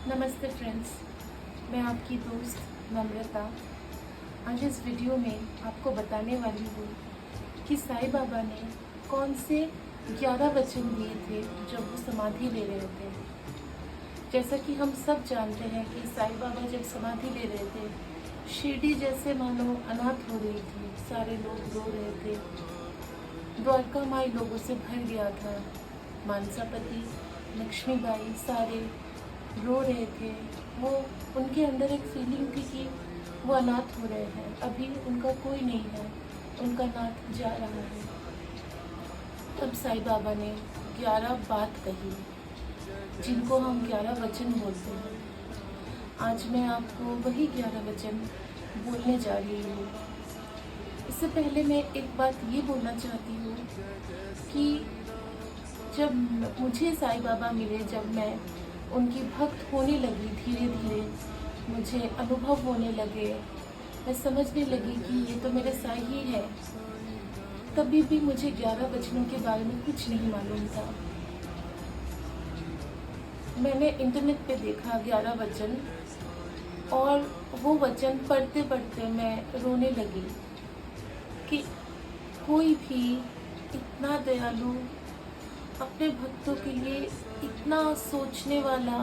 नमस्ते फ्रेंड्स, मैं आपकी दोस्त नम्रता। आज इस वीडियो में आपको बताने वाली हूँ कि साईं बाबा ने कौन से 11 वचन दिए थे जब वो समाधि ले रहे थे। जैसा कि हम सब जानते हैं कि साईं बाबा जब समाधि ले रहे थे, शिरडी जैसे मानो अनाथ हो रही थी, सारे लोग रो रहे थे, द्वारका माई लोगों से भर गया था, मानसापति, लक्ष्मीबाई सारे रो रहे थे। वो उनके अंदर एक फीलिंग थी कि वो अनाथ हो रहे हैं, अभी उनका कोई नहीं है, उनका नाथ जा रहा है। तब साईं बाबा ने 11 बात कही जिनको हम 11 वचन बोलते हैं। आज मैं आपको वही 11 वचन बोलने जा रही हूँ। इससे पहले मैं एक बात ये बोलना चाहती हूँ कि जब मुझे साईं बाबा मिले, जब मैं उनकी भक्त होने लगी, धीरे धीरे मुझे अनुभव होने लगे, मैं समझने लगी कि ये तो मेरे साईं ही है। तभी भी मुझे 11 वचनों के बारे में कुछ नहीं मालूम था। मैंने इंटरनेट पे देखा 11 वचन, और वो वचन पढ़ते पढ़ते मैं रोने लगी कि कोई भी इतना दयालु, अपने भक्तों के लिए इतना सोचने वाला।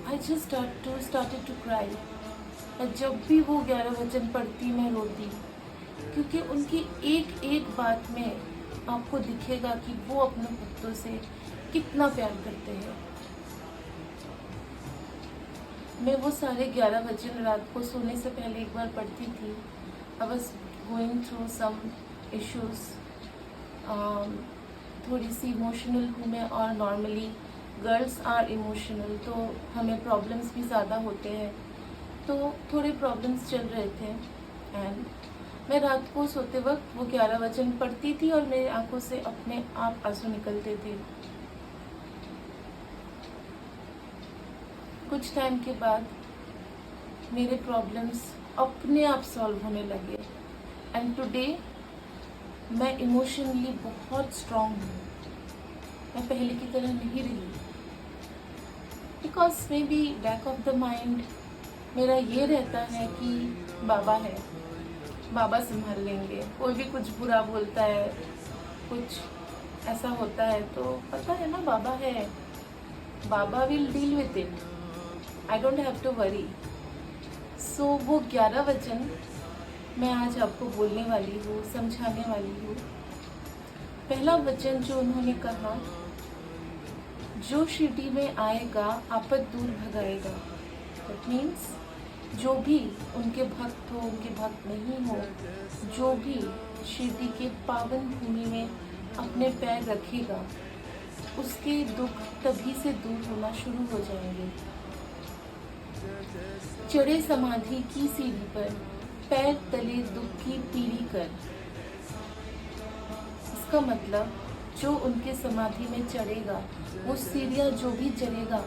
I just started to cry। और जब भी वो 11 वचन पढ़ती मैं रोती, क्योंकि उनकी एक एक बात में आपको दिखेगा कि वो अपने भक्तों से कितना प्यार करते हैं। मैं वो सारे 11 वचन रात को सोने से पहले एक बार पढ़ती थी। I was going through some issues। थोड़ी सी इमोशनल हूँ मैं, और नॉर्मली गर्ल्स आर इमोशनल, तो हमें प्रॉब्लम्स भी ज़्यादा होते हैं, तो थोड़े प्रॉब्लम्स चल रहे थे। एंड मैं रात को सोते वक्त वो 11 वचन पढ़ती थी और मेरी आंखों से अपने आप आंसू निकलते थे। कुछ टाइम के बाद मेरे प्रॉब्लम्स अपने आप सॉल्व होने लगे। एंड टुडे मैं इमोशनली बहुत स्ट्रॉन्ग हूँ। मैं पहले की तरह नहीं रही, because may be back of the mind मेरा ये रहता है कि बाबा है, बाबा संभाल लेंगे। कोई भी कुछ बुरा बोलता है, कुछ ऐसा होता है, तो पता है ना बाबा है, baba will deal with it, I don't have to worry. So वो 11 वचन मैं आज आपको बोलने वाली हूँ, समझाने वाली हूँ। पहला वचन जो उन्होंने कहा, जो शिरडी में आएगा आपद दूर भगाएगा। दैट मीन्स जो भी उनके भक्त हो, उनके भक्त नहीं हो, जो भी शिरडी के पावन भूमि में अपने पैर रखेगा, उसके दुख तभी से दूर होना शुरू हो जाएंगे। चढ़े समाधि की सीढ़ी पर, पैर तले दुख की पीढ़ी कर। इसका मतलब जो उनके समाधि में चढ़ेगा, वो सीढ़ियाँ जो भी चढ़ेगा,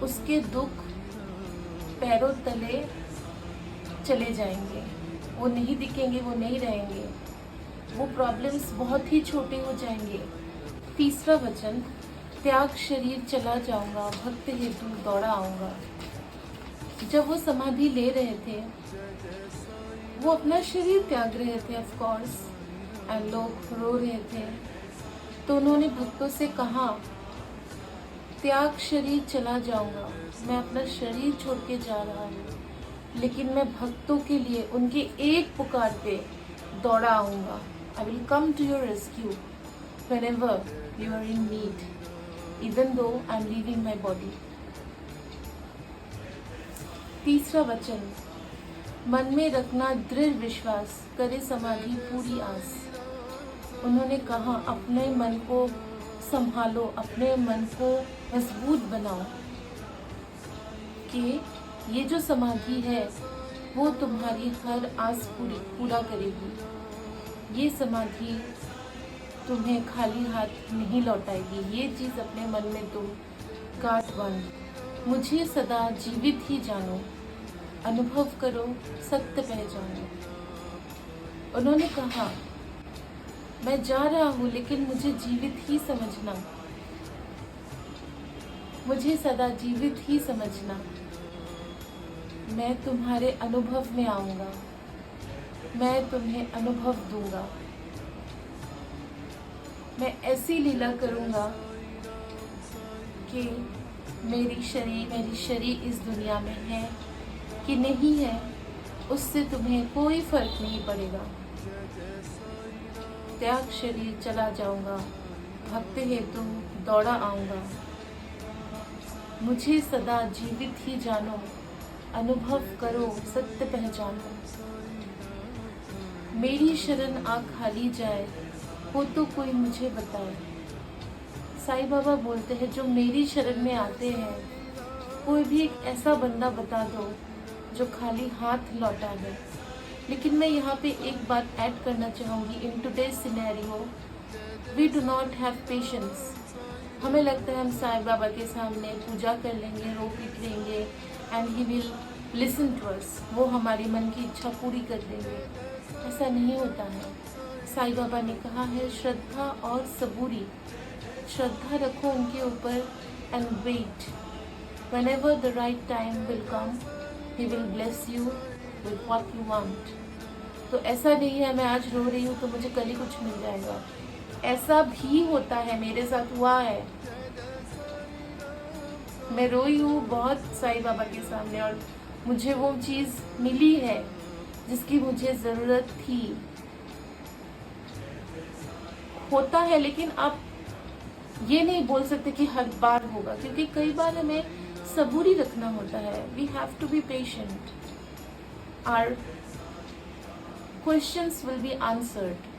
उसके दुख पैरों तले चले जाएंगे, वो नहीं दिखेंगे, वो नहीं रहेंगे, वो प्रॉब्लम्स बहुत ही छोटे हो जाएंगे। तीसरा वचन, त्याग शरीर चला जाऊंगा, भक्त हेतु दौड़ा आऊंगा। जब वो समाधि ले रहे थे, वो अपना शरीर त्याग रहे थे ऑफ कोर्स, एंड लोग रो रहे थे, तो उन्होंने भक्तों से कहा, त्याग शरीर चला जाऊंगा, मैं अपना शरीर छोड़ के जा रहा हूँ, लेकिन मैं भक्तों के लिए उनके एक पुकार पे दौड़ा आऊंगा। I will come to your rescue whenever you are in need, even though I am leaving my body। तीसरा वचन, मन में रखना दृढ़ विश्वास, करे समाधि पूरी आस। उन्होंने कहा, अपने मन को संभालो, अपने मन को मजबूत बनाओ कि ये जो समाधि है वो तुम्हारी हर आस पूरा करेगी। ये समाधि तुम्हें खाली हाथ नहीं लौटाएगी। ये चीज़ अपने मन में तुम गांठ बांधो। मुझे सदा जीवित ही जानो, अनुभव करो, सत्य पहचानो। उन्होंने कहा, मैं जा रहा हूँ, लेकिन मुझे जीवित ही समझना। मुझे सदा जीवित ही समझना। मैं तुम्हारे अनुभव में आऊँगा, मैं तुम्हें अनुभव दूंगा। मैं ऐसी लीला करूँगा कि मेरी शरीर इस दुनिया में है कि नहीं है, उससे तुम्हें कोई फर्क नहीं पड़ेगा। त्याग शरीर चला जाऊंगा, भक्त हेतु दौड़ा आऊंगा। मुझे सदा जीवित ही जानो, अनुभव करो सत्य पहचानो। मेरी शरण आ खाली जाए, हो तो कोई मुझे बताए। साईं बाबा बोलते हैं जो मेरी शरण में आते हैं, कोई भी एक ऐसा बंदा बता दो जो खाली हाथ लौटा है। लेकिन मैं यहाँ पे एक बात ऐड करना चाहूँगी। In today's scenario we do not have patience. हमें लगता है हम साईं बाबा के सामने पूजा कर लेंगे, रो पीट लेंगे and he will listen to us. वो हमारी मन की इच्छा पूरी कर देंगे। ऐसा नहीं होता है। साईं बाबा ने कहा है श्रद्धा और सबूरी। श्रद्धा रखो उनके ऊपर and wait. Whenever the right time will come, He will bless you with what you want. तो ऐसा नहीं है मैं आज रो रही हूँ तो मुझे कल ही कुछ मिल जाएगा। ऐसा भी होता है, मेरे साथ हुआ है। मैं रोई हूँ बहुत साईं बाबा के सामने और मुझे वो चीज़ मिली है जिसकी मुझे ज़रूरत थी। होता है, लेकिन आप ये नहीं बोल सकते कि हर बार होगा, क्योंकि कई बार हमें सबूरी रखना होता है। We have to be patient. Our questions will be answered,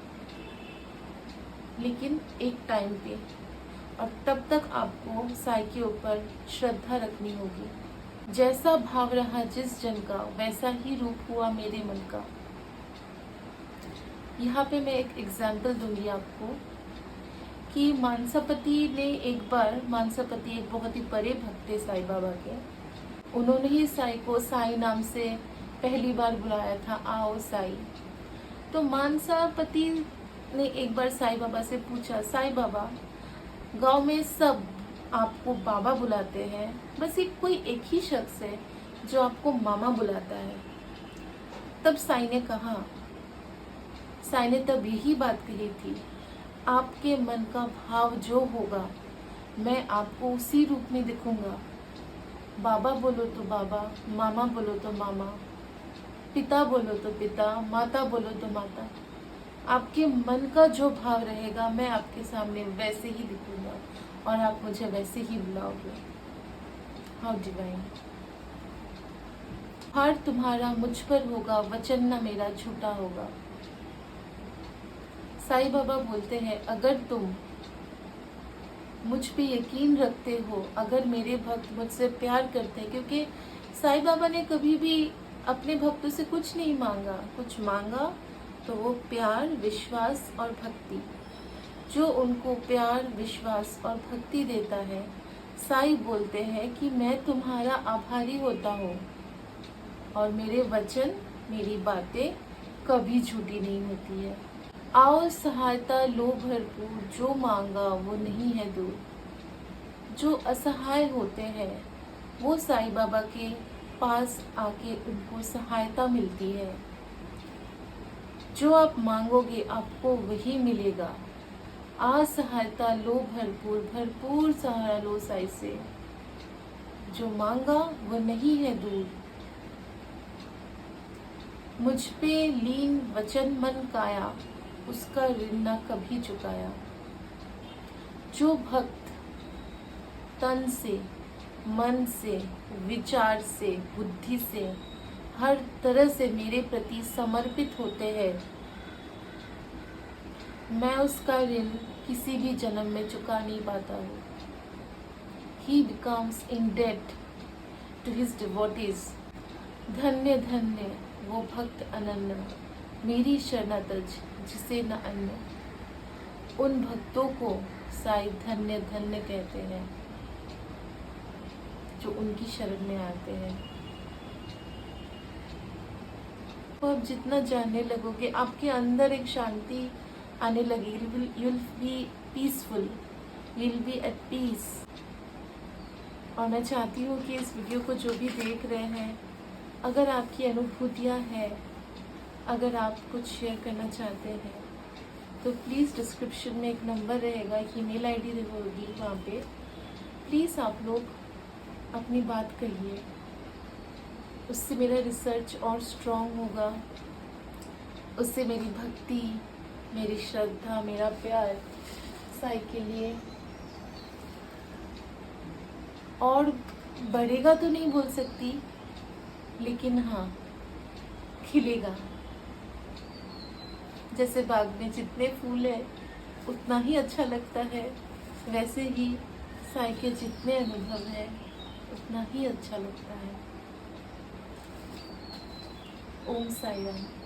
लेकिन एक टाइम पे। और तब तक आपको साईं के ऊपर श्रद्धा रखनी होगी। जैसा भाव रहा जिस जन का, वैसा ही रूप हुआ मेरे मन का। यहाँ पे मैं एक एग्जाम्पल दूंगी आपको कि मानसापति ने एक बार, मानसापति एक बहुत ही बड़े भक्त थे साईं बाबा के। उन्होंने ही साईं को साईं नाम से पहली बार बुलाया था, आओ साईं। तो मानसापति ने एक बार साईं बाबा से पूछा, साईं बाबा गांव में सब आपको बाबा बुलाते हैं, बस एक ही शख्स है जो आपको मामा बुलाता है। तब साईं ने कहा, साईं ने तब यही बात कही थी, आपके मन का भाव जो होगा मैं आपको उसी रूप में दिखूंगा। बाबा बोलो तो बाबा, मामा बोलो तो मामा, पिता बोलो तो पिता, माता बोलो तो माता। आपके मन का जो भाव रहेगा मैं आपके सामने वैसे ही दिखूंगा और आप मुझे वैसे ही बुलाओगे। How divine. हार तुम्हारा मुझ पर होगा, वचन न मेरा झूठा होगा। साईं बाबा बोलते हैं अगर तुम मुझ पे यकीन रखते हो, अगर मेरे भक्त मुझसे प्यार करते हैं, क्योंकि साईं बाबा ने कभी भी अपने भक्तों से कुछ नहीं मांगा। कुछ मांगा तो वो प्यार, विश्वास और भक्ति। जो उनको प्यार, विश्वास और भक्ति देता है, साईं बोलते हैं कि मैं तुम्हारा आभारी होता हूँ और मेरे वचन, मेरी बातें कभी झूठी नहीं होती है। आओ सहायता लो भरपूर, जो मांगा वो नहीं है दूर। जो असहाय होते हैं वो साईं बाबा के पास आके उनको सहायता मिलती है। जो आप मांगोगे आपको वही मिलेगा। आ सहायता लो भरपूर, भरपूर सहारा लो साईं से। जो मांगा वो नहीं है दूर। मुझ पे लीन वचन मन काया, उसका ऋण न कभी चुकाया। जो भक्त तन से, मन से, विचार से, बुद्धि से, हर तरह से मेरे प्रति समर्पित होते हैं, मैं उसका ऋण किसी भी जन्म में चुका नहीं पाता हूँ। He becomes in debt to his devotees. धन्य धन्य वो भक्त अनन्य, मेरी शरणागत जिसे न अन्य। उन भक्तों को साईं धन्य धन्य कहते हैं जो उनकी शरण में आते हैं। तो आप जितना जानने लगोगे आपके अंदर एक शांति आने लगेगी। You will be peaceful, you will be at peace. और मैं चाहती हूँ कि इस वीडियो को जो भी देख रहे हैं, अगर आपकी अनुभूतियाँ हैं, अगर आप कुछ शेयर करना चाहते हैं, तो प्लीज़ डिस्क्रिप्शन में एक नंबर रहेगा, एक ईमेल आईडी होगी, वहाँ पे प्लीज़ आप लोग अपनी बात कहिए। उससे मेरा रिसर्च और स्ट्रॉन्ग होगा, उससे मेरी भक्ति, मेरी श्रद्धा, मेरा प्यार साई के लिए और बढ़ेगा तो नहीं बोल सकती, लेकिन हाँ खिलेगा। जैसे बाग में जितने फूल है उतना ही अच्छा लगता है, वैसे ही साई के जितने अनुभव है उतना ही अच्छा लगता है। ओम साई राम।